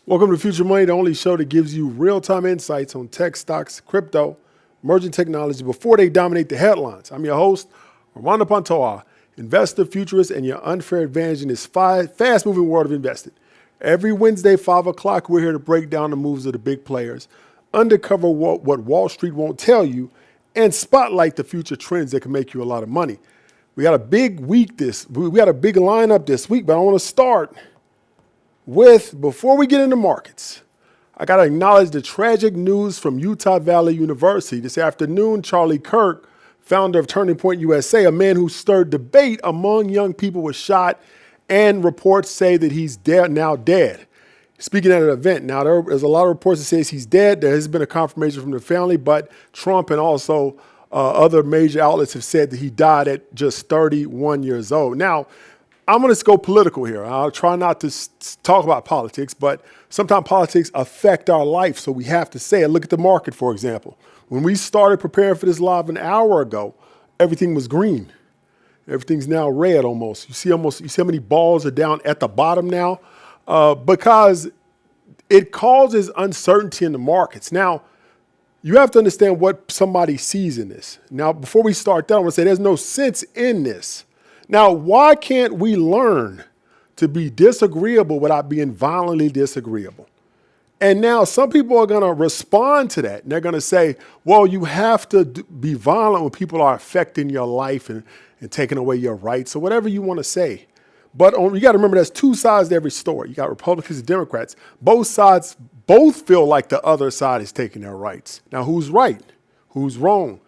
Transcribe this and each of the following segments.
Welcome to Future Money, the only show that gives you real-time insights on tech stocks, crypto, emerging technology before they dominate the headlines. I'm your host, Armando Pantoja, investor, futurist, and your unfair advantage in this fast-moving world of investing. Every Wednesday, 5 o'clock, we're here to break down the moves of the big players, uncover what Wall Street won't tell you, and spotlight the future trends that can make you a lot of money. We got a big week we got a big lineup this week, but I want to start before we get into markets, I got to acknowledge the tragic news from Utah Valley University. This afternoon, Charlie Kirk, founder of Turning Point USA, a man who stirred debate among young people, was shot, and reports say that he's now dead. Speaking at an event, now there's a lot of reports that says he's dead. There has been a confirmation from the family, but Trump and also other major outlets have said that he died at just 31 years old. Now, I'm going to go political here. I'll try not to talk about politics, but sometimes politics affect our life, so we have to say it. Look at the market, for example. When we started preparing for this live an hour ago, everything was green. Everything's now red almost. You see how many balls are down at the bottom now? Because it causes uncertainty in the markets. Now, you have to understand what somebody sees in this. Now, before we start that, I want to say there's no sense in this. Now, why can't we learn to be disagreeable without being violently disagreeable? And now some people are going to respond to that. And they're going to say, well, you have to be violent when people are affecting your life and taking away your rights or whatever you want to say. But you got to remember there's two sides to every story. You got Republicans and Democrats. Both sides feel like the other side is taking their rights. Now, who's right? Who's wrong?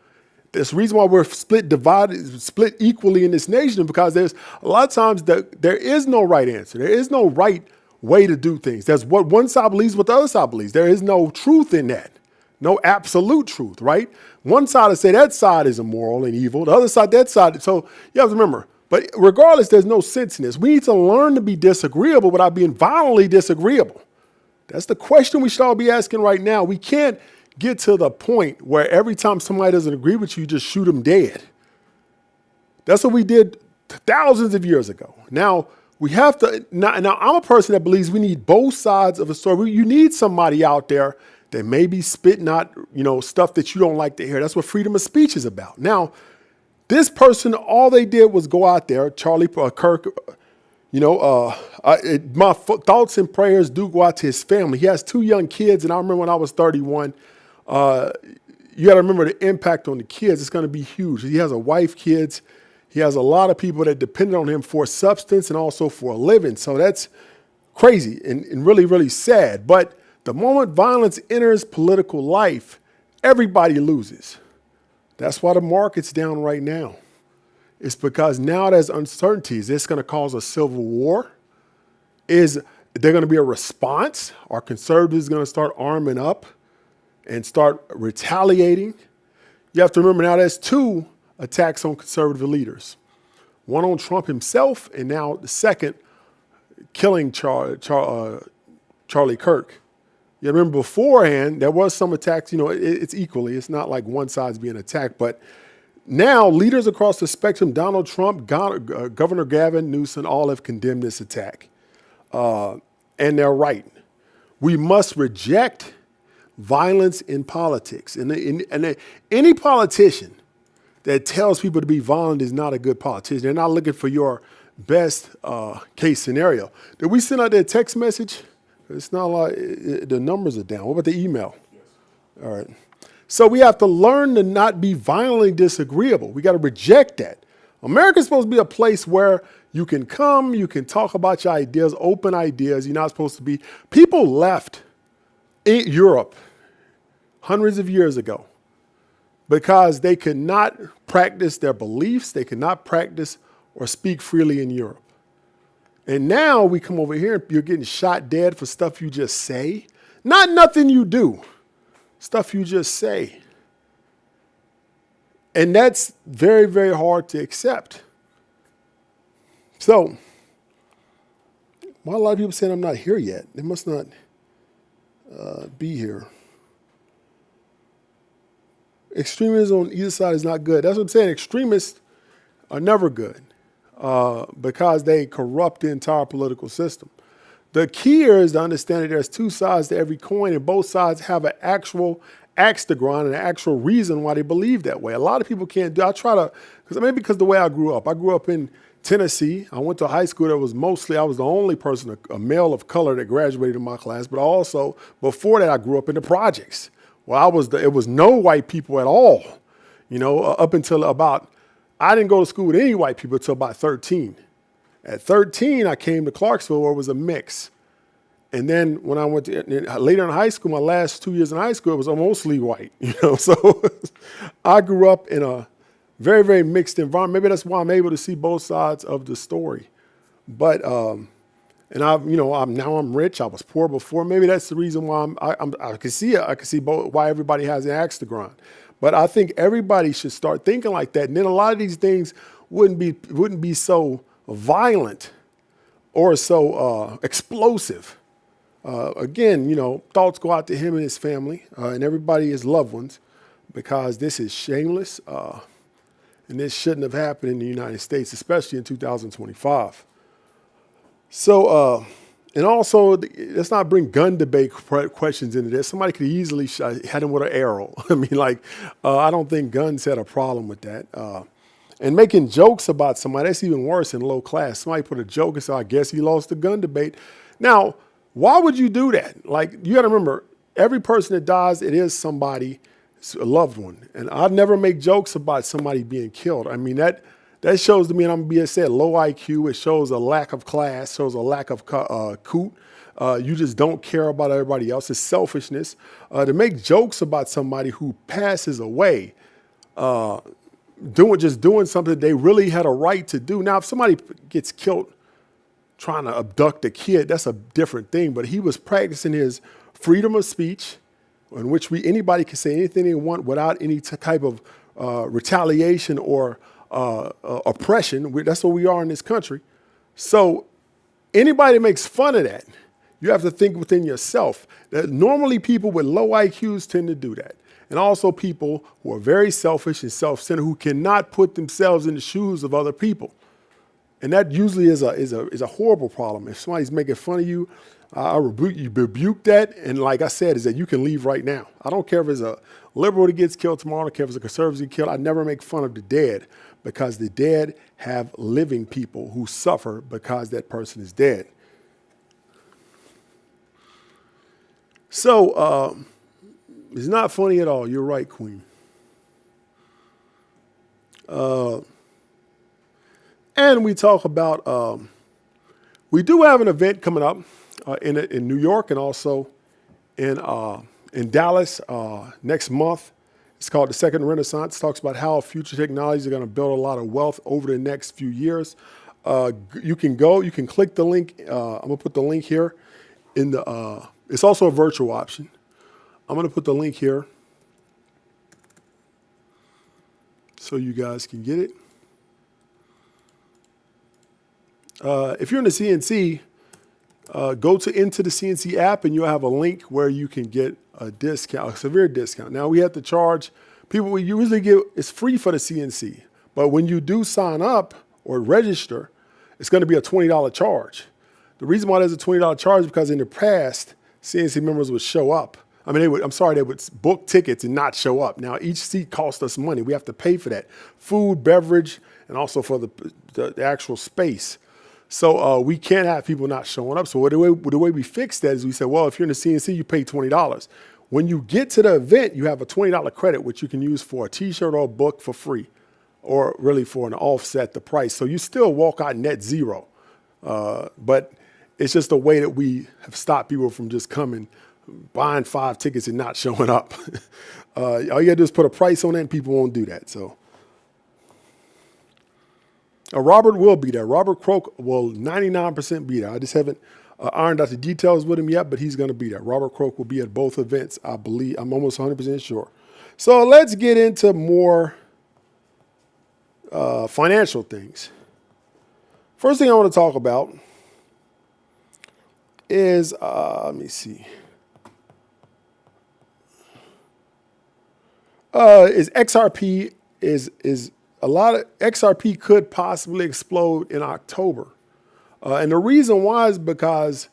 There's a reason why we're split equally in this nation, because there's a lot of times there is no right answer. There is no right way to do things. There's what one side believes, what the other side believes. There is no truth in that. No absolute truth, right? One side will say that side is immoral and evil. The other side, that side. So you have to remember, but regardless, there's no sense in this. We need to learn to be disagreeable without being violently disagreeable. That's the question we should all be asking right now. We can't get to the point where every time somebody doesn't agree with you, you just shoot them dead. That's what we did thousands of years ago. Now, we have to, now I'm a person that believes we need both sides of a story. You need somebody out there that may be spitting out, stuff that you don't like to hear. That's what freedom of speech is about. Now, this person, all they did was go out there, Charlie Kirk, my thoughts and prayers do go out to his family. He has 2 young kids, and I remember when I was 31, you got to remember the impact on the kids. It's going to be huge. He has a wife, kids. He has a lot of people that depend on him for substance and also for a living. So that's crazy and really, really sad. But the moment violence enters political life, everybody loses. That's why the market's down right now. It's because now there's uncertainties. It's going to cause a civil war. Is there going to be a response? Are conservatives going to start arming up and start retaliating? You have to remember now there's 2 attacks on conservative leaders. One on Trump himself, and now the second killing Charlie Kirk. You remember beforehand, there was some attacks, it's equally. It's not like one side's being attacked, but now leaders across the spectrum, Donald Trump, Governor Gavin Newsom, all have condemned this attack. And they're right. We must reject violence in politics. And any politician that tells people to be violent is not a good politician. They're not looking for your best case scenario. Did we send out that text message? It's not like the numbers are down. What about the email? Yes. All right. So we have to learn to not be violently disagreeable. We got to reject that. America's supposed to be a place where you can come, you can talk about your ideas, open ideas. You're not supposed to be. People left Europe hundreds of years ago because they could not practice their beliefs. They could not practice or speak freely in Europe. And now we come over here and you're getting shot dead for stuff you just say. Not nothing you do, stuff you just say. And that's very, very hard to accept. So, why a lot of people saying I'm not here yet? They must not be here. Extremism on either side is not good. That's what I'm saying. Extremists are never good because they corrupt the entire political system. The key here is to understand that there's two sides to every coin, and both sides have an actual axe to grind and an actual reason why they believe that way. A lot of people can't do. I try to, because the way I grew up. I grew up in Tennessee. I went to a high school that was I was the only person, a male of color, that graduated in my class. But also, before that, I grew up in the projects. Well, it was no white people at all. Up until I didn't go to school with any white people until about 13. At 13, I came to Clarksville, where it was a mix. And then when I went to later in high school, my last 2 years in high school, it was mostly white. So I grew up in a very, very mixed environment. Maybe that's why I'm able to see both sides of the story. But I'm rich. I was poor before. Maybe that's the reason why I can see it. I can see why everybody has an axe to grind. But I think everybody should start thinking like that. And then a lot of these things wouldn't be so violent or so explosive. Again, thoughts go out to him and his family and everybody, his loved ones, because this is shameless and this shouldn't have happened in the United States, especially in 2025. So, and also, let's not bring gun debate questions into this. Somebody could easily hit him with an arrow. I don't think guns had a problem with that. And making jokes about somebody, that's even worse in low class. Somebody put a joke and said, I guess he lost the gun debate. Now, why would you do that? You got to remember, every person that dies, it is somebody's loved one. And I'd never make jokes about somebody being killed. That shows to me, and I'm being said, low IQ. It shows a lack of class, shows a lack of coot. You just don't care about everybody else. It's selfishness. To make jokes about somebody who passes away, doing something they really had a right to do. Now, if somebody gets killed trying to abduct a kid, that's a different thing. But he was practicing his freedom of speech, in which anybody can say anything they want without any type of retaliation or oppression. That's what we are in this country. So anybody makes fun of that, you have to think within yourself that normally people with low IQs tend to do that. And also people who are very selfish and self-centered, who cannot put themselves in the shoes of other people. And that usually is a horrible problem. If somebody's making fun of you, I rebuke that. And like I said, is that you can leave right now. I don't care if it's a liberal that gets killed tomorrow. I don't care if it's a conservative that gets killed. I never make fun of the dead, because the dead have living people who suffer because that person is dead. So it's not funny at all. You're right, Queen. And we talk about, we do have an event coming up in New York and also in Dallas next month. It's called the Second Renaissance. It talks about how future technologies are going to build a lot of wealth over the next few years. You can click the link. I'm going to put the link here in it's also a virtual option. I'm going to put the link here so you guys can get it. If you're in the CNC, go into the CNC app and you'll have a link where you can get a discount, a severe discount. Now we have to charge people. We usually it's free for the CNC, but when you do sign up or register, it's going to be a $20 charge. The reason why there's a $20 charge is because in the past, CNC members would show up. They would book tickets and not show up. Now each seat costs us money. We have to pay for that, food, beverage, and also for the actual space. So we can't have people not showing up. So the way we fix that is we say, well, if you're in the CNC, you pay $20. When you get to the event, you have a $20 credit, which you can use for a T-shirt or a book for free, or really for an offset the price. So you still walk out net zero. But it's just a way that we have stopped people from just coming, buying 5 tickets and not showing up. All you gotta do is put a price on it and people won't do that. So. Robert will be there. Robert Croak will 99% be there. I just haven't ironed out the details with him yet, but he's going to be there. Robert Croak will be at both events, I believe. I'm almost 100% sure. So let's get into more financial things. First thing I want to talk about is, let me see. Is XRP is a lot of XRP could possibly explode in October. And the reason why is because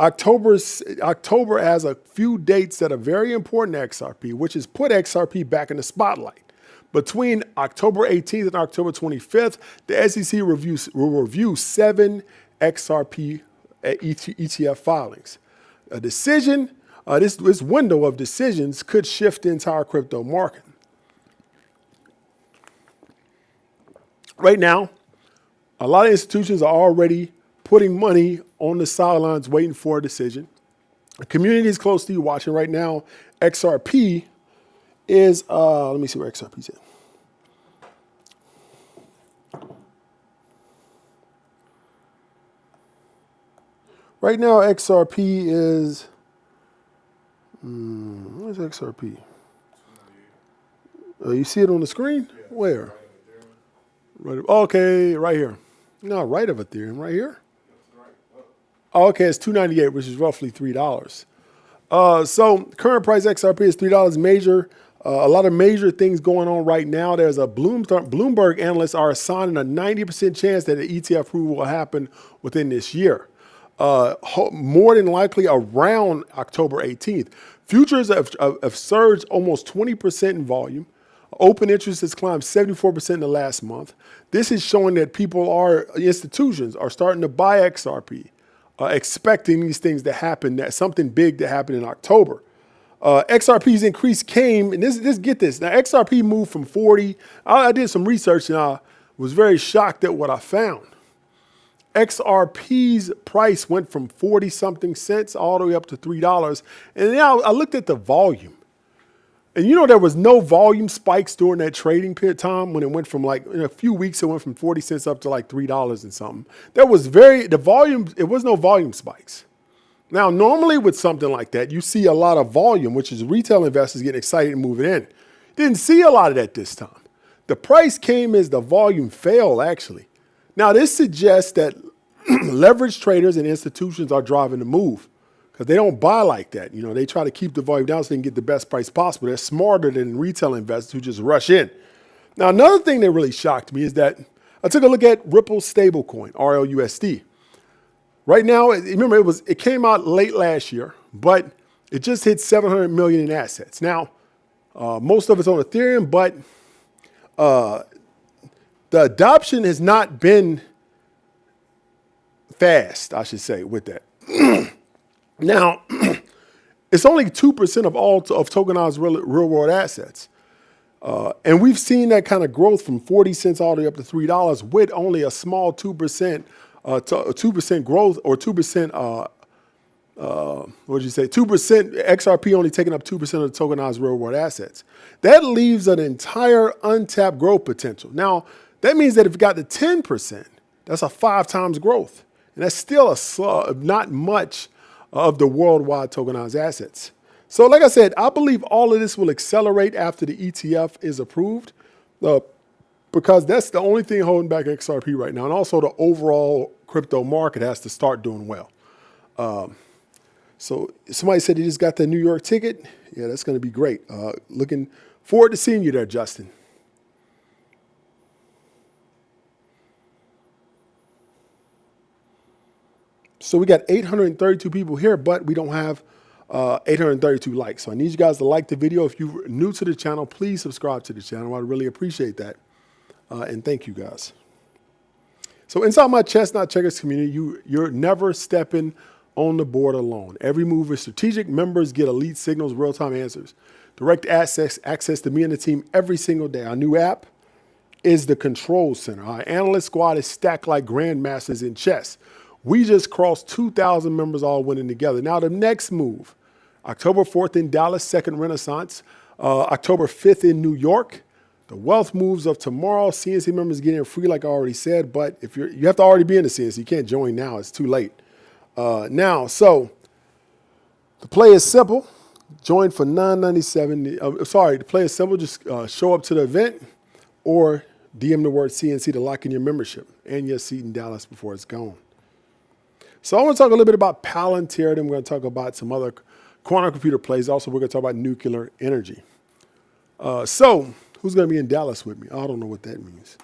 October has a few dates that are very important to XRP, which is put XRP back in the spotlight. Between October 18th and October 25th, the SEC will review 7 XRP ETF filings. A decision, this window of decisions could shift the entire crypto market. Right now, a lot of institutions are already putting money on the sidelines waiting for a decision. The community is closely watching right now. XRP is, let me see where XRP is at. Right now, XRP is, where's XRP? You see it on the screen? Yeah. Where? Right, okay, right here. No, right of Ethereum, right here. Oh, okay, it's $2.98, which is roughly $3. So current price XRP is $3 major. A lot of major things going on right now. There's a Bloomberg analysts are assigning a 90% chance that the ETF approval will happen within this year. More than likely around October 18th. Futures have surged almost 20% in volume. Open interest has climbed 74% in the last month. This is showing that institutions are starting to buy XRP, expecting these things to happen, that something big to happen in October. XRP's increase came, and get this. Now, XRP moved from 40. I did some research, and I was very shocked at what I found. XRP's price went from 40-something cents all the way up to $3. And now I looked at the volume. And there was no volume spikes during that trading period time when it went from in a few weeks, it went from 40 cents up to like $3 and something. It was no volume spikes. Now, normally with something like that, you see a lot of volume, which is retail investors getting excited and moving in. Didn't see a lot of that this time. The price came as the volume fell, actually. Now, this suggests that leverage traders and institutions are driving the move because they don't buy like that. They try to keep the volume down so they can get the best price possible. They're smarter than retail investors who just rush in. Now, another thing that really shocked me is that I took a look at Ripple's stablecoin, RLUSD. Right now, remember, it came out late last year, but it just hit 700 million in assets. Now, most of it's on Ethereum, but the adoption has not been fast, I should say, with that. Now, it's only 2% of all of tokenized real world assets. And we've seen that kind of growth from 40 cents all the way up to $3 with only a small 2% growth or 2%, 2% XRP only taking up 2% of the tokenized real world assets. That leaves an entire untapped growth potential. Now, that means that if you got to 10%, that's a 5 times growth. And that's still not much of the worldwide tokenized assets. So like I said, I believe all of this will accelerate after the ETF is approved because that's the only thing holding back XRP right now. And also the overall crypto market has to start doing well. So somebody said he just got the New York ticket. Yeah, that's going to be great. Looking forward to seeing you there, Justin. So we got 832 people here, but we don't have 832 likes. So I need you guys to like the video. If you're new to the channel, please subscribe to the channel. I'd really appreciate that. And thank you guys. So inside my Chestnut Checkers community, you're never stepping on the board alone. Every move is strategic. Members get elite signals, real-time answers, direct access to me and the team every single day. Our new app is the Control Center. Our analyst squad is stacked like grandmasters in chess. We just crossed 2,000 members all winning together. Now the next move, October 4th in Dallas, second Renaissance. October 5th in New York. The wealth moves of tomorrow. CNC members get in free, like I already said. But if you have to already be in the CNC. You can't join now. It's too late. So the play is simple. Join for $9.97. The play is simple. Just show up to the event or DM the word CNC to lock in your membership and your seat in Dallas before it's gone. So I want to talk a little bit about Palantir, then we're going to talk about some other quantum computer plays. Also, we're going to talk about nuclear energy. So who's going to be in Dallas with me? I don't know what that means.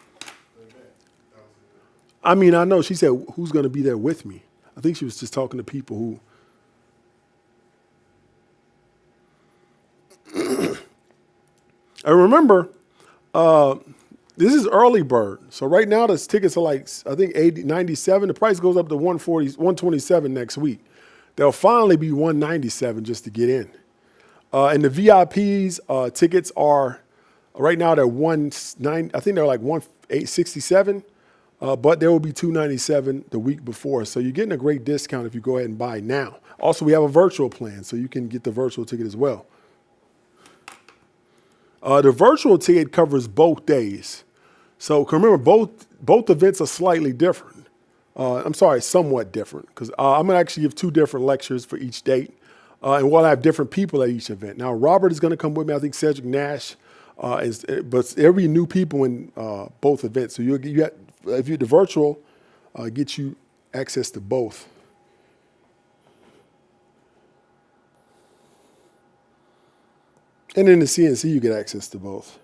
I mean, I know she said, who's going to be there with me? I think she was just talking to people who And remember, uh, this is early bird. So right now, the tickets are like, I think 97. The price goes up to 140, 127 next week. They'll finally be 197 just to get in. And the VIPs tickets are right now they're 190. I think they're like 1867, but there will be 297 the week before. So you're getting a great discount if you go ahead and buy now. Also, we have a virtual plan, so you can get the virtual ticket as well. The virtual ticket covers both days. So remember, both events are slightly different. I'm sorry, somewhat different, because I'm going to actually give 2 different lectures for each date. And we'll have different people at each event. Now, Robert is going to come with me. I think Cedric Nash, but there'll be new people in both events. So if you're the virtual, get you access to both. And in the CNC, you get access to both.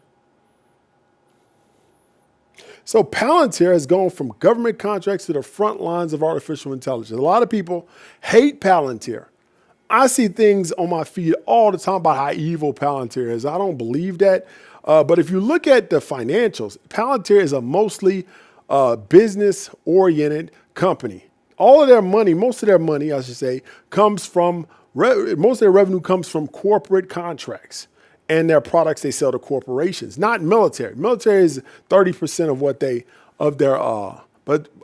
So Palantir has gone from government contracts to the front lines of artificial intelligence. A lot of people hate Palantir. I see things on my feed all the time about how evil Palantir is. I don't believe that. But if you look at the financials, Palantir is a mostly business-oriented company. All of their money, most of their money, I should say, comes from, most of their revenue comes from corporate contracts and their products they sell to corporations, not military. Military is 30% of what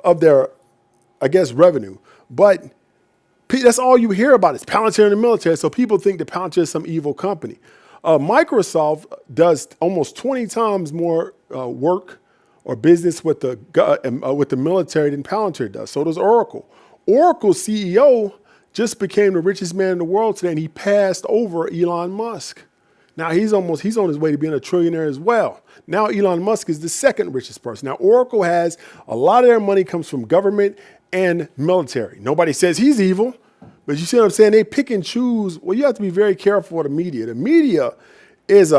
of their, I guess, revenue. But that's all you hear about is Palantir in the military. So people think that Palantir is some evil company. Microsoft does almost 20 times more work or business with the military than Palantir does. So does Oracle. Oracle's CEO just became the richest man in the world today, and he passed over Elon Musk. Now he's on his way to being a trillionaire as well. Now Elon Musk is the second richest person. Now Oracle has a lot of their money comes from government and military. Nobody says he's evil, but you see what I'm saying? They pick and choose. Well, you have to be very careful with the media. The media is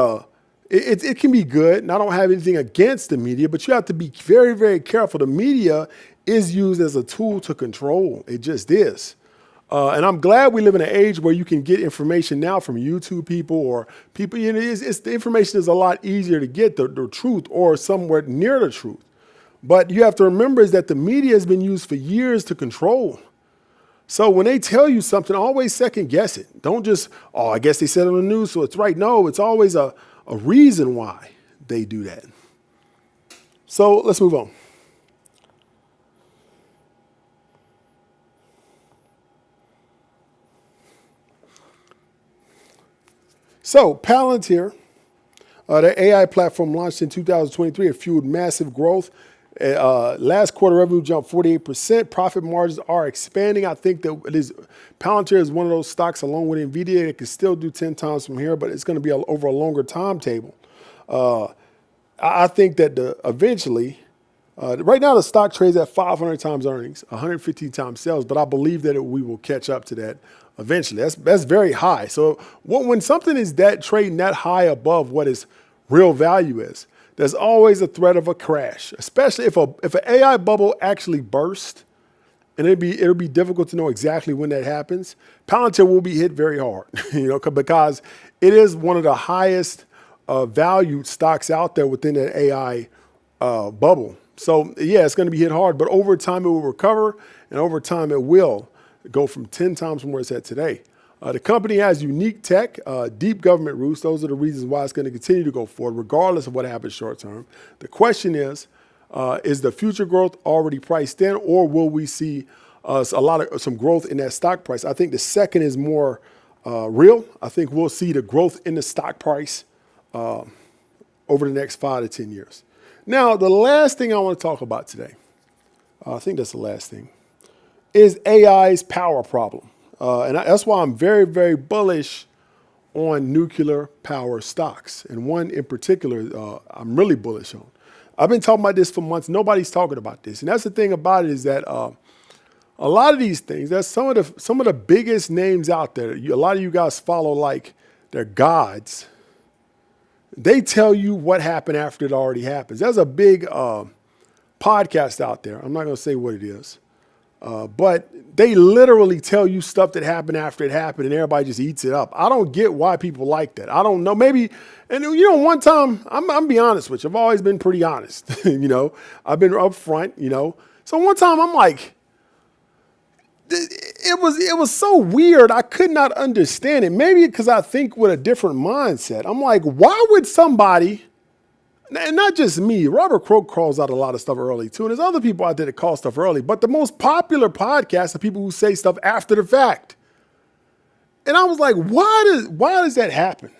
it can be good, and I don't have anything against the media, but you have to be very, very careful. The media is used as a tool to control. It just is. And I'm glad we live in an age where you can get information now from YouTube people or people. You know, the information is a lot easier to get the truth or somewhere near the truth. But you have to remember is that the media has been used for years to control. So when they tell you something, always second guess it. Don't just, I guess they said it on the news, so it's right. No, it's always a reason why they do that. So let's move on. So Palantir, their AI platform launched in 2023 and fueled massive growth. Last quarter revenue jumped 48%. Profit margins are expanding. I think that Palantir is one of those stocks along with NVIDIA that can still do 10 times from here, but it's going to be over a longer timetable. I think that eventually, right now the stock trades at 500 times earnings, 115 times sales, but I believe that we will catch up to that eventually. That's very high. So when something is trading that high above what its real value is, there's always a threat of a crash, especially if an AI bubble actually bursts, and it'll be difficult to know exactly when that happens. Palantir will be hit very hard, because it is one of the highest valued stocks out there within that AI bubble. So yeah, it's going to be hit hard, but over time it will recover, and over time it will go from 10 times from where it's at today. The company has unique tech, deep government roots. Those are the reasons why it's going to continue to go forward, regardless of what happens short term. The question is the future growth already priced in, or will we see some growth in that stock price? I think the second is more real. I think we'll see the growth in the stock price over the next 5 to 10 years. Now, the last thing I want to talk about today, I think that's the last thing, is AI's power problem. And that's why I'm very, very bullish on nuclear power stocks. And one in particular, I'm really bullish on. I've been talking about this for months. Nobody's talking about this. And that's the thing about it is that a lot of these things, there's some of the biggest names out there. A lot of you guys follow like they're gods. They tell you what happened after it already happens. There's a big podcast out there. I'm not going to say what it is. But they literally tell you stuff that happened after it happened and everybody just eats it up. I don't get why people like that. I don't know. Maybe, and one time, I'm be honest with you. I've always been pretty honest. I've been upfront, So one time I'm like, it was so weird. I could not understand it. Maybe because I think with a different mindset. I'm like, why would somebody, and not just me, Robert Croak calls out a lot of stuff early too. And there's other people out there that call stuff early, but the most popular podcasts are people who say stuff after the fact. And I was like, why does that happen?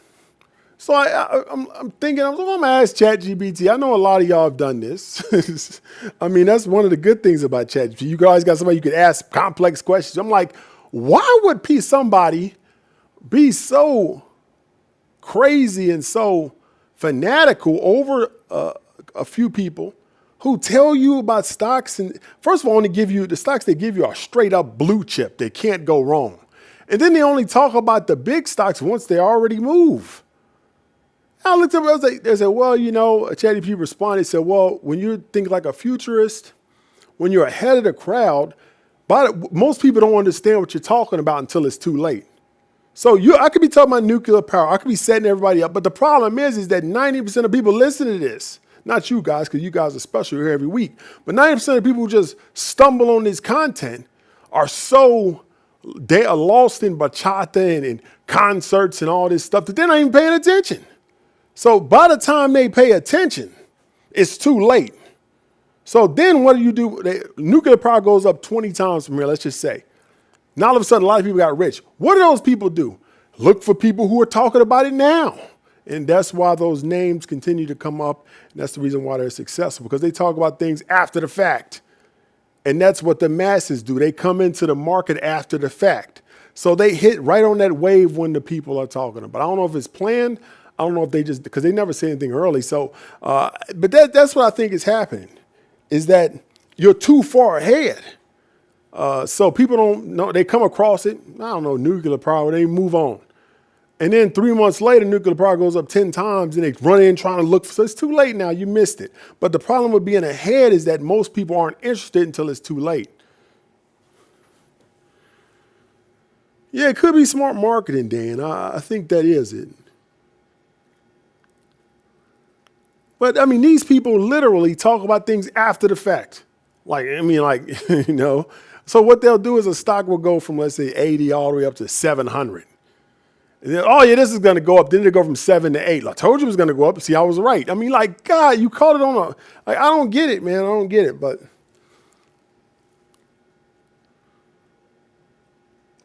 So I'm thinking, I'm going to ask ChatGPT. I know a lot of y'all have done this. I mean, that's one of the good things about ChatGPT. You guys got somebody you could ask complex questions. I'm like, why would somebody be so crazy and so fanatical over a few people who tell you about stocks? And first of all, the stocks they give you are straight up blue chip. They can't go wrong. And then they only talk about the big stocks once they already move. I looked up, they said, well, ChatGPT responded, said, well, when you think like a futurist, when you're ahead of the crowd, most people don't understand what you're talking about until it's too late. So I could be talking about nuclear power. I could be setting everybody up. But the problem is that 90% of people listening to this, not you guys, because you guys are special, you're here every week, but 90% of people who just stumble on this content they are lost in bachata and concerts and all this stuff that they're not even paying attention. So by the time they pay attention, it's too late. So then what do? Nuclear power goes up 20 times from here, let's just say. Now all of a sudden, a lot of people got rich. What do those people do? Look for people who are talking about it now. And that's why those names continue to come up. And that's the reason why they're successful, because they talk about things after the fact. And that's what the masses do. They come into the market after the fact. So they hit right on that wave when the people are talking about. I don't know if it's planned. I don't know if they just, because they never say anything early. So, but that's what I think is happening, is that you're too far ahead. So people don't know, they come across it, I don't know, nuclear power, they move on. And then 3 months later, nuclear power goes up 10 times and they run in trying to look. So it's too late now, you missed it. But the problem with being ahead is that most people aren't interested until it's too late. Yeah, it could be smart marketing, Dan. I think that is it. But I mean, these people literally talk about things after the fact. So what they'll do is a stock will go from, let's say, 80 all the way up to 700. And then, oh yeah, this is going to go up. Then they go from 7 to 8. I told you it was going to go up. See, I was right. I mean, God, you caught it on I don't get it, man. I don't get it. But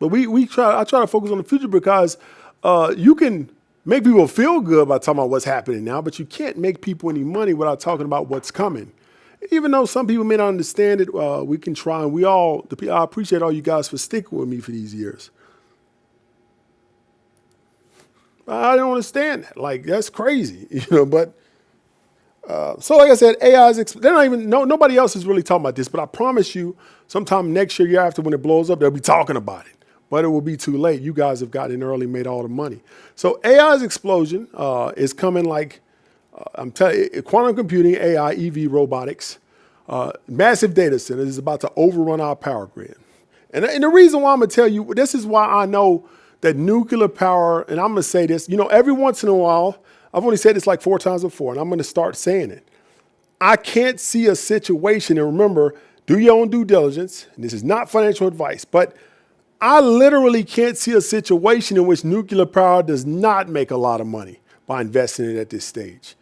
I try to focus on the future because you can make people feel good by talking about what's happening now, but you can't make people any money without talking about what's coming. Even though some people may not understand it, we can try. And I appreciate all you guys for sticking with me for these years. I don't understand that. That's crazy, but so like I said, they're not even, nobody else is really talking about this, but I promise you sometime next year after, when it blows up, they'll be talking about it. But it will be too late. You guys have gotten in early, made all the money. So AI's explosion is coming I'm telling you, quantum computing, AI, EV, robotics, massive data centers is about to overrun our power grid. And the reason why I'm going to tell you, this is why I know that nuclear power, and I'm going to say this, every once in a while, I've only said this 4 times before, and I'm going to start saying it. I can't see a situation, and remember, do your own due diligence, and this is not financial advice, but I literally can't see a situation in which nuclear power does not make a lot of money by investing in it at this stage.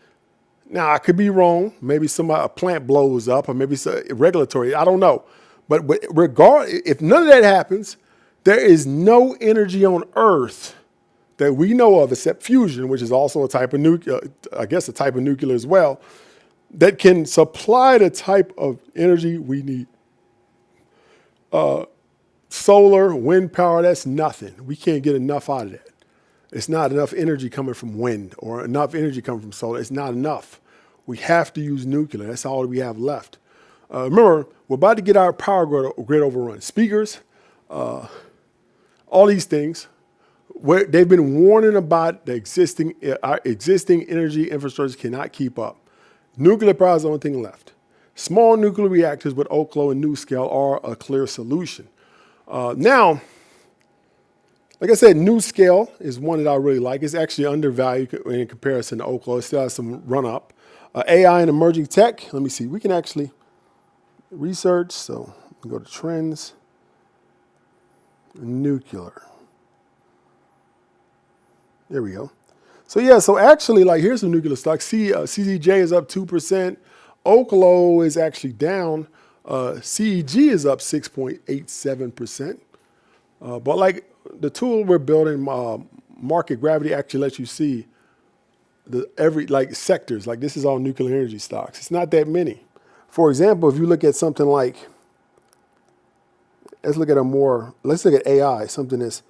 Now, I could be wrong. Maybe a plant blows up, or maybe it's regulatory. I don't know. But if none of that happens, there is no energy on Earth that we know of, except fusion, which is also a type of nuclear, I guess a type of nuclear as well, that can supply the type of energy we need. Solar, wind power, that's nothing. We can't get enough out of that. It's not enough energy coming from wind or enough energy coming from solar. It's not enough. We have to use nuclear. That's all we have left. Remember, we're about to get our power grid overrun. Speakers, all these things, where they've been warning about our existing energy infrastructure cannot keep up. Nuclear power is the only thing left. Small nuclear reactors with Oklo and NuScale are a clear solution. Now, like I said, NuScale is one that I really like. It's actually undervalued in comparison to Oklo. It still has some run up. AI and emerging tech. Let me see. We can actually research. So we go to trends. Nuclear. There we go. So yeah, so actually, like here's some nuclear stocks. CZJ is up 2%. Oklo is actually down. CEG is up 6.87%. But like the tool we're building, Market Gravity, actually lets you see every like sectors. Like this is all nuclear energy stocks. It's not that many. For example, if you look at something like, let's look at AI, something that's,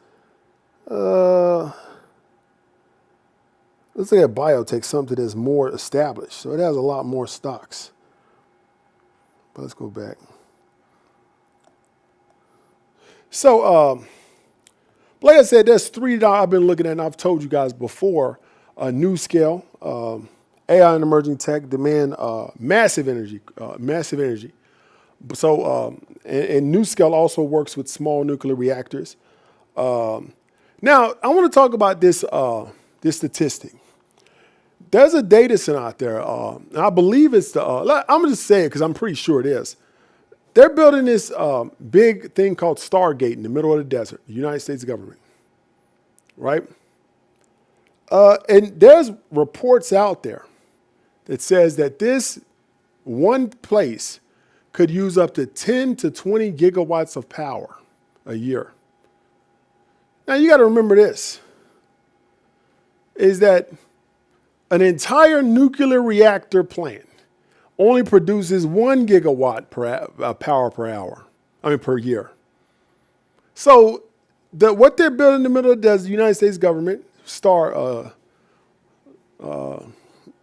let's look at biotech, something that's more established. So it has a lot more stocks. But let's go back. So, like I said, there's three that I've been looking at, and I've told you guys before. NuScale, AI and emerging tech demand massive energy. So, and NuScale also works with small nuclear reactors. Now, I want to talk about this statistic. There's a data center out there, and I believe it's I'm going to just say it because I'm pretty sure it is. They're building this big thing called Stargate in the middle of the desert, the United States government, right? And there's reports out there that says that this one place could use up to 10 to 20 gigawatts of power a year. Now, you got to remember this, is that an entire nuclear reactor plant only produces 1 gigawatt power per year. So what they're building in the middle of the United States government,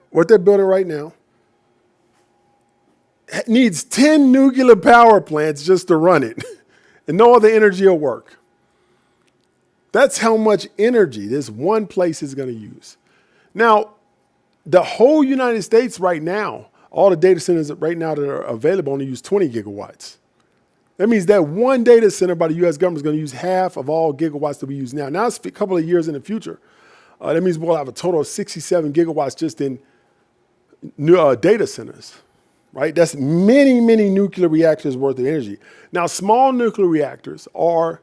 what they're building right now, needs 10 nuclear power plants just to run it, and no other energy will work. That's how much energy this one place is going to use. Now, the whole United States right now, all the data centers right now that are available only use 20 gigawatts. That means that one data center by the U.S. government is going to use half of all gigawatts that we use now. Now it's a couple of years in the future. That means we'll have a total of 67 gigawatts just in data centers, right? That's many, many nuclear reactors worth of energy. Now, small nuclear reactors are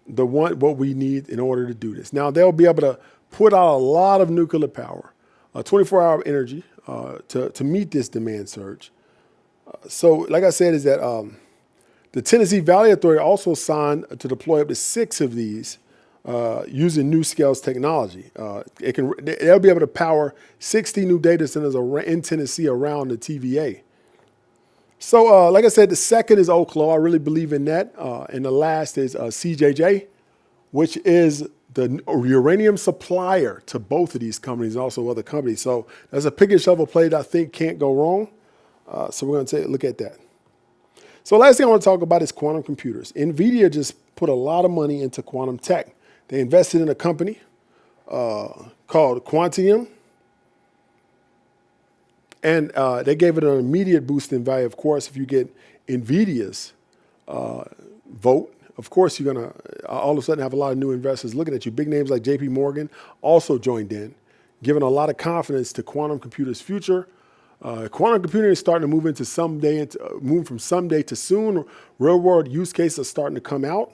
what we need in order to do this. Now, they'll be able to put out a lot of nuclear power, 24-hour energy to meet this demand surge. So, like I said, is that the Tennessee Valley Authority also signed to deploy up to 6 of these using NuScale's technology. They'll be able to power 60 new data centers in Tennessee around the TVA. So, like I said, the second is Oklo. I really believe in that. And the last is CJJ, which is the uranium supplier to both of these companies and also other companies. So there's a pick and shovel play that I think can't go wrong. So we're going to take a look at that. So last thing I want to talk about is quantum computers. NVIDIA just put a lot of money into quantum tech. They invested in a company called Quantium. And they gave it an immediate boost in value. Of course, if you get NVIDIA's vote, of course, you're going to all of a sudden have a lot of new investors looking at you. Big names like JP Morgan also joined in, giving a lot of confidence to quantum computers' future. Quantum computing is starting to move from someday to soon. Real world use cases are starting to come out.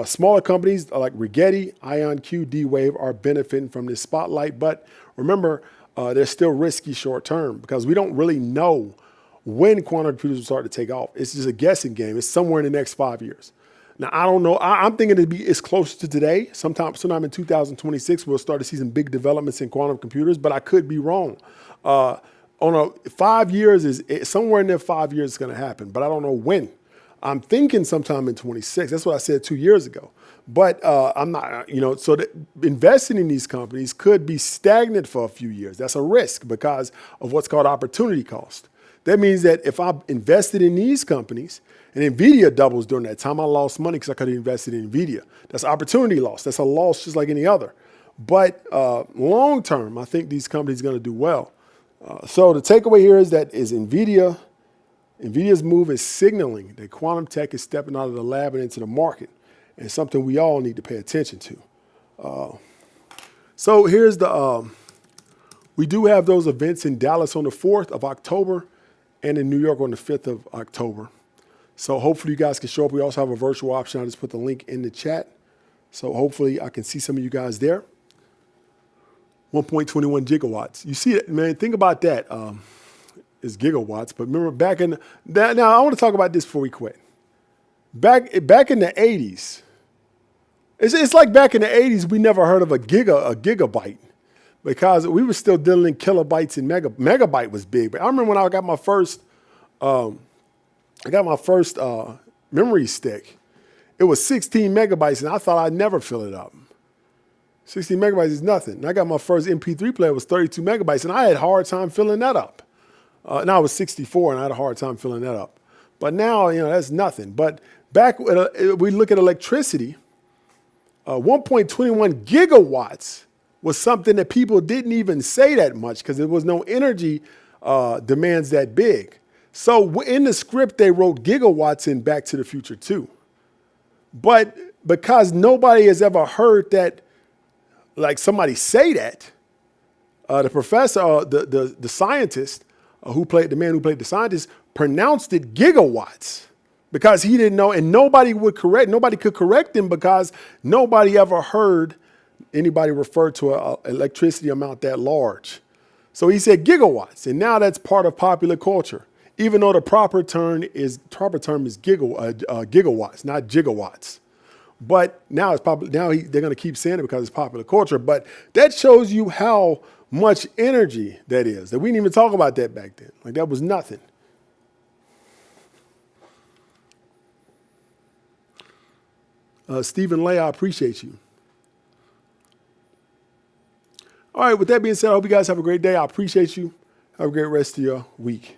Smaller companies like Rigetti, IonQ, D-Wave are benefiting from this spotlight. But remember, they're still risky short term because we don't really know when quantum computers will start to take off. It's just a guessing game. It's somewhere in the next 5 years. Now, I don't know. I'm thinking it's close to today. Sometime in 2026, we'll start to see some big developments in quantum computers, but I could be wrong. 5 years somewhere in there. 5 years is going to happen, but I don't know when. I'm thinking sometime in 26. That's what I said 2 years ago. But I'm not, so investing in these companies could be stagnant for a few years. That's a risk because of what's called opportunity cost. That means that if I invested in these companies and NVIDIA doubles during that time, I lost money because I could have invested in NVIDIA. That's opportunity loss. That's a loss just like any other. But long term, I think these companies are going to do well. So the takeaway here is that NVIDIA's move is signaling that quantum tech is stepping out of the lab and into the market, and something we all need to pay attention to. So here's we do have those events in Dallas on the 4th of October and in New York on the 5th of October. So hopefully you guys can show up. We also have a virtual option. I just put the link in the chat. So hopefully I can see some of you guys there. 1.21 gigawatts. You see it, man. Think about that. It's gigawatts. But remember back in that. Now I want to talk about this before we quit. Back in the 80s, it's like back in the 80s we never heard of a gigabyte because we were still dealing in kilobytes and megabyte was big. But I remember when I got my first memory stick. It was 16 megabytes, and I thought I'd never fill it up. 16 megabytes is nothing. And I got my first MP3 player, it was 32 megabytes, and I had a hard time filling that up. Now I was 64, and I had a hard time filling that up. But now, that's nothing. But back when we look at electricity, 1.21 gigawatts was something that people didn't even say that much because there was no energy demands that big. So in the script, they wrote gigawatts in Back to the Future 2. But because nobody has ever heard that, like somebody say that, the professor, the scientist the man who played the scientist pronounced it gigawatts because he didn't know, and nobody could correct him because nobody ever heard anybody refer to an electricity amount that large. So he said gigawatts, and now that's part of popular culture. Even though the proper term is gigawatts, not gigawatts. But now they're going to keep saying it because it's popular culture. But that shows you how much energy that is. That we didn't even talk about that back then. Like that was nothing. Stephen Lay, I appreciate you. All right, with that being said, I hope you guys have a great day. I appreciate you. Have a great rest of your week.